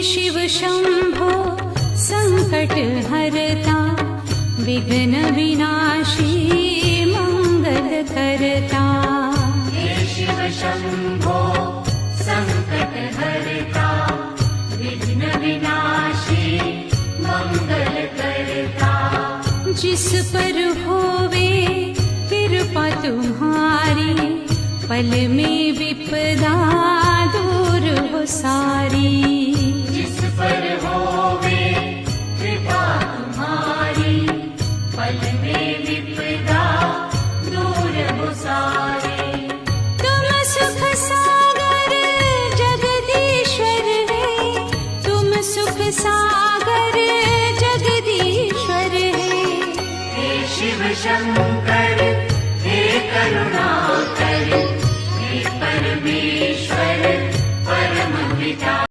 शिव शंभो संकट हरता, विघ्न विनाशी मंगल करता। हे शिव शंभो संकट हरता, विघ्न विनाशी मंगल करता। जिस पर होवे कृपा तुम्हारी, पल में विपदा दूर हो सारी। जिस पर होवे कृपा तुम्हारी, पल में विपदा दूर हो सारी। तुम सुख सागर जगदीश्वर है, तुम सुख सागर जगदीश्वर है। हे शिव शंकर हे करुणाकर,